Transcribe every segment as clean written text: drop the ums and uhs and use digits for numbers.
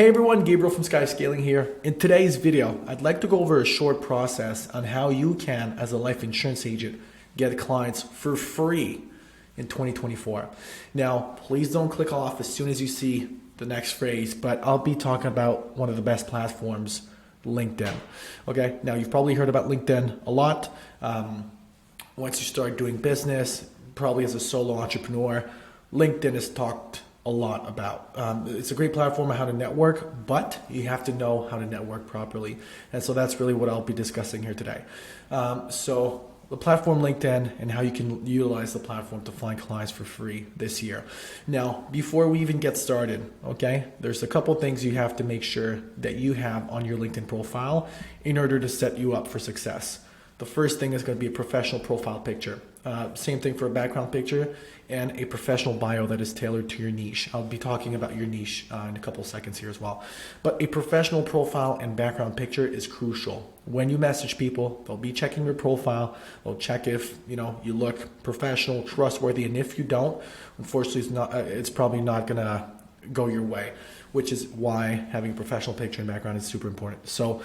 Hey everyone, Gabriel from Skyscaling here. In today's video, I'd like to go over a short process on how you can, as a life insurance agent, get clients for free in 2024. Now, please don't click off as soon as you see the next phrase, but I'll be talking about one of the best platforms, LinkedIn. Okay, now you've probably heard about LinkedIn a lot. Once you start doing business, probably as a solo entrepreneur, LinkedIn is talked a lot about. It's a great platform on how to network, but you have to know how to network properly. And so that's really what I'll be discussing here today. So the platform LinkedIn and how you can utilize the platform to find clients for free this year. Now, before we even get started, okay, there's a couple things you have to make sure that you have on your LinkedIn profile in order to set you up for success. The first thing is going to be a professional profile picture. Same thing for a background picture and a professional bio that is tailored to your niche. I'll be talking about your niche in a couple seconds here as well. But a professional profile and background picture is crucial. When you message people, they'll be checking your profile. They'll check if you look professional, trustworthy, and if you don't, unfortunately, it's probably not gonna go your way, which is why having a professional picture and background is super important. So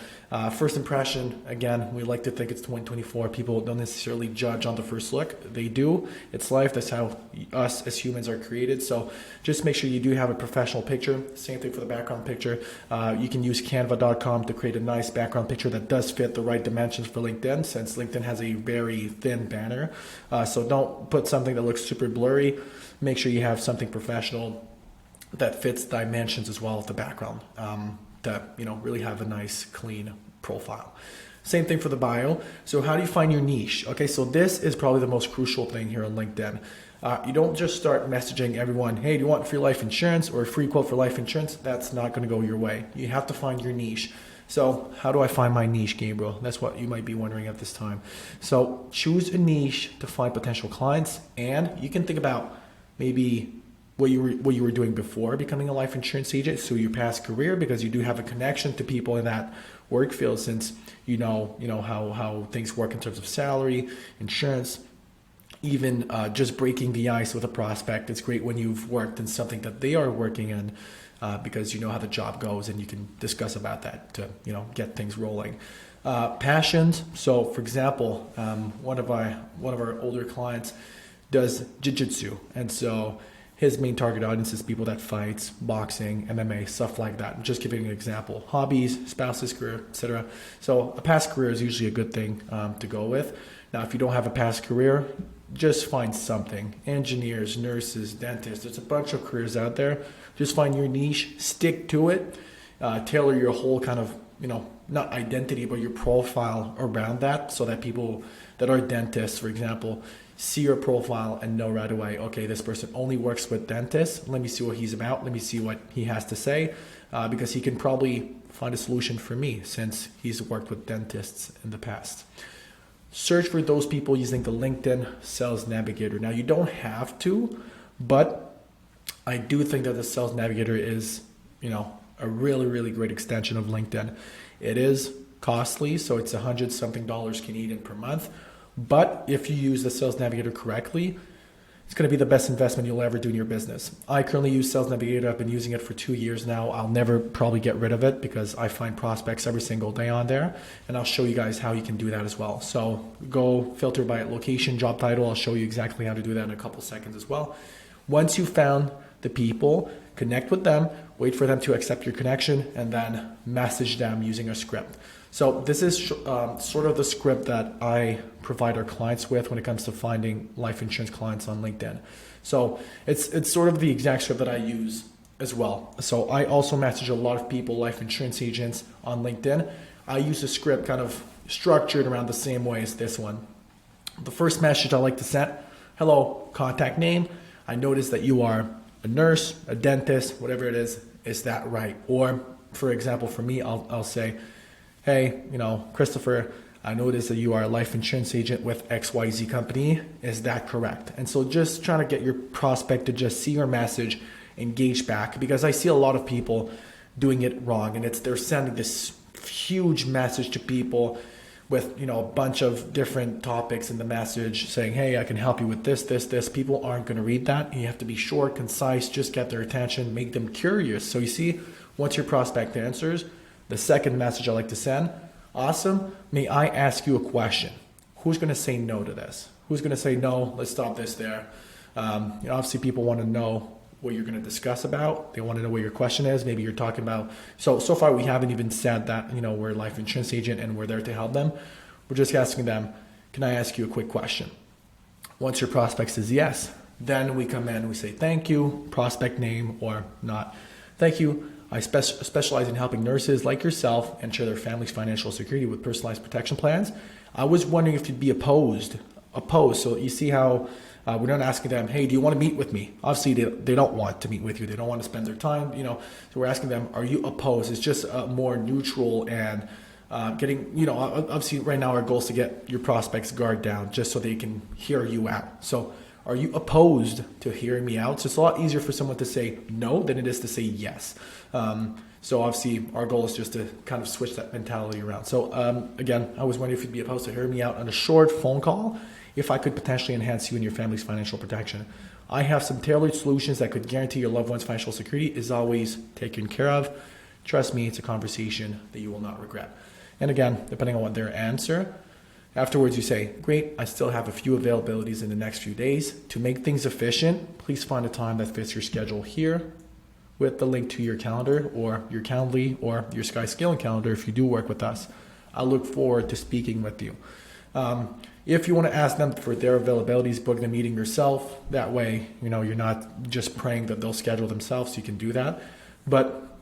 first impression, again, we like to think it's 2024. People don't necessarily judge on the first look. They do. It's life. That's how us as humans are created. So just make sure you do have a professional picture. Same thing for the background picture. You can use canva.com to create a nice background picture that does fit the right dimensions for LinkedIn, since LinkedIn has a very thin banner. So don't put something that looks super blurry. Make sure you have something professional that fits dimensions as well as the background, to really have a nice clean profile. Same thing for the bio. So how do you find your niche? Okay, so this is probably the most crucial thing here on LinkedIn. You don't just start messaging everyone, hey, do you want free life insurance or a free quote for life insurance? That's not going to go your way. You have to find your niche. So how do I find my niche, Gabriel? That's what you might be wondering at this time. So choose a niche to find potential clients, and you can think about maybe what you were doing before becoming a life insurance agent, so your past career, because you do have a connection to people in that work field, since you know how things work in terms of salary, insurance, even just breaking the ice with a prospect. It's great when you've worked in something that they are working in, because you know how the job goes and you can discuss about that to get things rolling. Passions. So for example, one of our older clients does jiu-jitsu, and so his main target audience is people that fights, boxing, MMA, stuff like that. Just giving an example. Hobbies, spouses, career, etc. So a past career is usually a good thing to go with. Now, if you don't have a past career, just find something. Engineers, nurses, dentists, there's a bunch of careers out there. Just find your niche, stick to it, tailor your whole kind of, not identity, but your profile around that, so that people that are dentists, for example, see your profile and know right away, okay, this person only works with dentists. Let me see what he's about. Let me see what he has to say, because he can probably find a solution for me, since he's worked with dentists in the past. Search for those people using the LinkedIn Sales Navigator. Now, you don't have to, but I do think that the Sales Navigator is, a really, really great extension of LinkedIn. It is costly, so it's $100-something Canadian per month. But if you use the Sales Navigator correctly, it's going to be the best investment you'll ever do in your business. I currently use Sales Navigator. I've been using it for 2 years now. I'll never probably get rid of it, because I find prospects every single day on there. And I'll show you guys how you can do that as well. So go filter by location, job title. I'll show you exactly how to do that in a couple seconds as well. Once you've found the people, connect with them, wait for them to accept your connection, and then message them using a script. So this is sort of the script that I provide our clients with when it comes to finding life insurance clients on LinkedIn. So it's sort of the exact script that I use as well. So I also message a lot of people, life insurance agents, on LinkedIn. I use a script kind of structured around the same way as this one. The first message I like to send: hello, contact name. I noticed that you are a nurse, a dentist, whatever it is that right? Or for example, for me, I'll say, hey, Christopher, I noticed that you are a life insurance agent with XYZ company. Is that correct? And so just trying to get your prospect to just see your message, engage back, because I see a lot of people doing it wrong, and they're sending this huge message to people with a bunch of different topics in the message, saying, hey, I can help you with this. People aren't going to read that. You have to be short, concise, just get their attention, make them curious. So you see, Once your prospect answers, the second message I like to send, awesome, may I ask you a question? Who's going to say no to this? Who's going to say no, let's stop this there? Obviously people want to know what you're going to discuss about. They want to know what your question is. Maybe you're talking about, so far we haven't even said that, we're a life insurance agent and we're there to help them. We're just asking them, can I ask you a quick question? Once your prospect says yes, then we come in and we say, thank you, prospect name or not. Thank you. I specialize in helping nurses like yourself ensure their family's financial security with personalized protection plans. I was wondering if you'd be opposed. So you see how we're not asking them, hey, do you want to meet with me? Obviously, they don't want to meet with you. They don't want to spend their time, So we're asking them, are you opposed? It's just more neutral and getting, obviously right now our goal is to get your prospects' guard down just so they can hear you out. So are you opposed to hearing me out? So it's a lot easier for someone to say no than it is to say yes. So obviously our goal is just to kind of switch that mentality around. So again, I was wondering if you'd be opposed to hearing me out on a short phone call, if I could potentially enhance you and your family's financial protection. I have some tailored solutions that could guarantee your loved one's financial security is always taken care of. Trust me, it's a conversation that you will not regret. And again, depending on what their answer, afterwards you say, great, I still have a few availabilities in the next few days. To make things efficient, please find a time that fits your schedule here with the link to your calendar or your Calendly or your Sky Scaling calendar if you do work with us. I look forward to speaking with you. If you want to ask them for their availabilities, book the meeting yourself. That way, you're not just praying that they'll schedule themselves. You can do that. But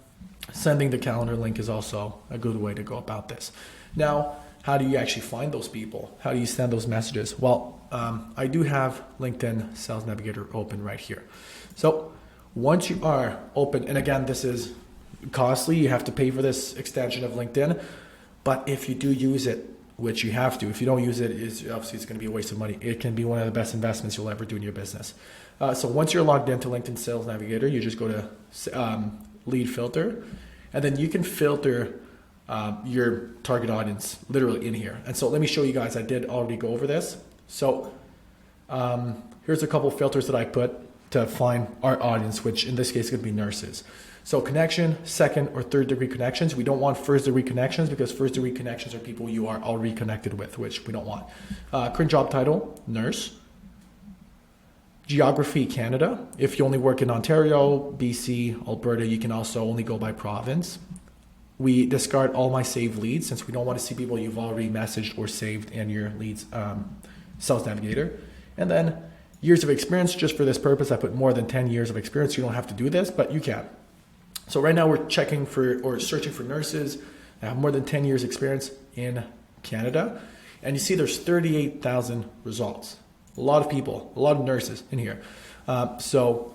sending the calendar link is also a good way to go about this. Now, how do you actually find those people? How do you send those messages? Well, I do have LinkedIn Sales Navigator open right here. So once you are open, and again, this is costly. You have to pay for this extension of LinkedIn. But if you do use it, which you have to, if you don't use it, obviously it's going to be a waste of money. It can be one of the best investments you'll ever do in your business. So once you're logged into LinkedIn Sales Navigator, you just go to lead filter, and then you can filter your target audience literally in here. And so let me show you guys, I did already go over this. So here's a couple filters that I put to find our audience, which in this case could be nurses. So connection, second or third degree connections. We don't want first degree connections because first degree connections are people you are already connected with, which we don't want. Current job title, nurse. Geography, Canada. If you only work in Ontario, BC, Alberta, you can also only go by province. We discard all my saved leads since we don't want to see people you've already messaged or saved in your leads Sales Navigator. And then years of experience, just for this purpose, I put more than 10 years of experience. You don't have to do this, but you can. So right now we're checking for or searching for nurses that have more than 10 years experience in Canada. And you see there's 38,000 results. A lot of people, a lot of nurses in here. So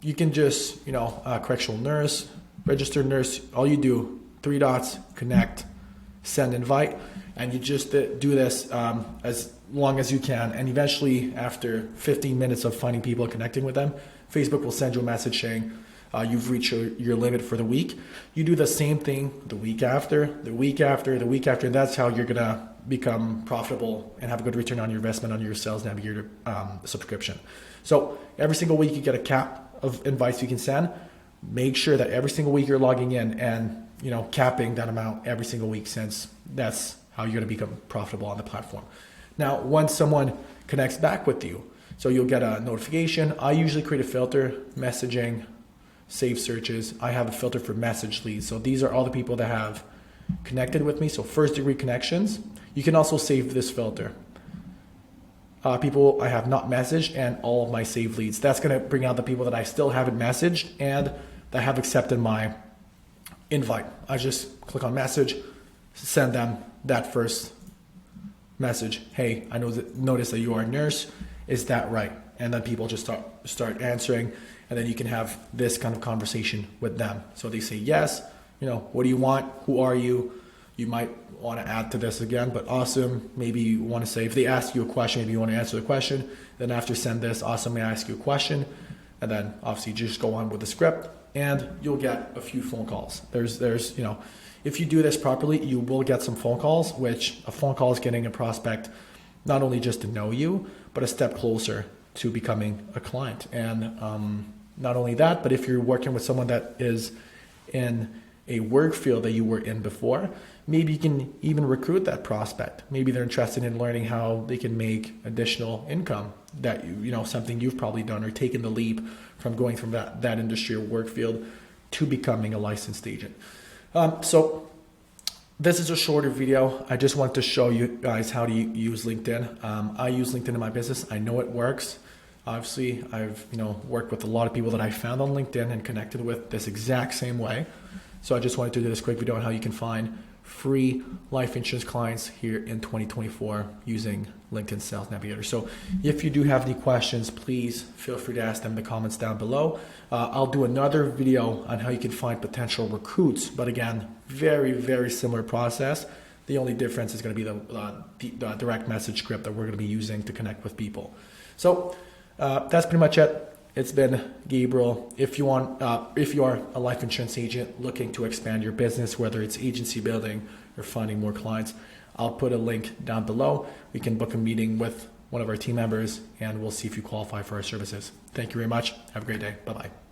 you can just, correctional nurse, registered nurse, all you do, 3 dots, connect, send invite, and you just do this as long as you can. And eventually after 15 minutes of finding people, connecting with them, Facebook will send you a message saying, you've reached your limit for the week. You do the same thing the week after, the week after, the week after, and that's how you're gonna become profitable and have a good return on your investment on your Sales Navigator subscription. So every single week you get a cap of invites you can send. Make sure that every single week you're logging in and capping that amount every single week, since that's how you're gonna become profitable on the platform. Now, once someone connects back with you, so you'll get a notification. I usually create a filter, messaging, save searches. I have a filter for message leads. So these are all the people that have connected with me. So first degree connections. You can also save this filter. People I have not messaged and all of my saved leads. That's going to bring out the people that I still haven't messaged and that have accepted my invite. I just click on message, send them that first message. Hey, I notice that you are a nurse. Is that right? And then people just start answering. And then you can have this kind of conversation with them. So they say, yes, what do you want? Who are you? You might want to add to this again, but awesome. Maybe you want to say, if they ask you a question, maybe you want to answer the question. Then after send this, awesome, may I ask you a question? And then obviously just go on with the script and you'll get a few phone calls. There's, if you do this properly, you will get some phone calls, which a phone call is getting a prospect, not only just to know you, but a step closer to becoming a client. And not only that, but if you're working with someone that is in a work field that you were in before, maybe you can even recruit that prospect. Maybe they're interested in learning how they can make additional income, that something you've probably done, or taken the leap from going from that industry or work field to becoming a licensed agent. So this is a shorter video. I just want to show you guys how to use LinkedIn. I use LinkedIn in my business. I know it works. Obviously, I've worked with a lot of people that I found on LinkedIn and connected with this exact same way. So I just wanted to do this quick video on how you can find free life insurance clients here in 2024 using LinkedIn Sales Navigator. So if you do have any questions, please feel free to ask them in the comments down below. I'll do another video on how you can find potential recruits, but again, very, very similar process. The only difference is going to be the direct message script that we're going to be using to connect with people. So that's pretty much it. It's been Gabriel. If you are a life insurance agent looking to expand your business, whether it's agency building or finding more clients, I'll put a link down below. We can book a meeting with one of our team members and we'll see if you qualify for our services. Thank you very much. Have a great day. Bye-bye.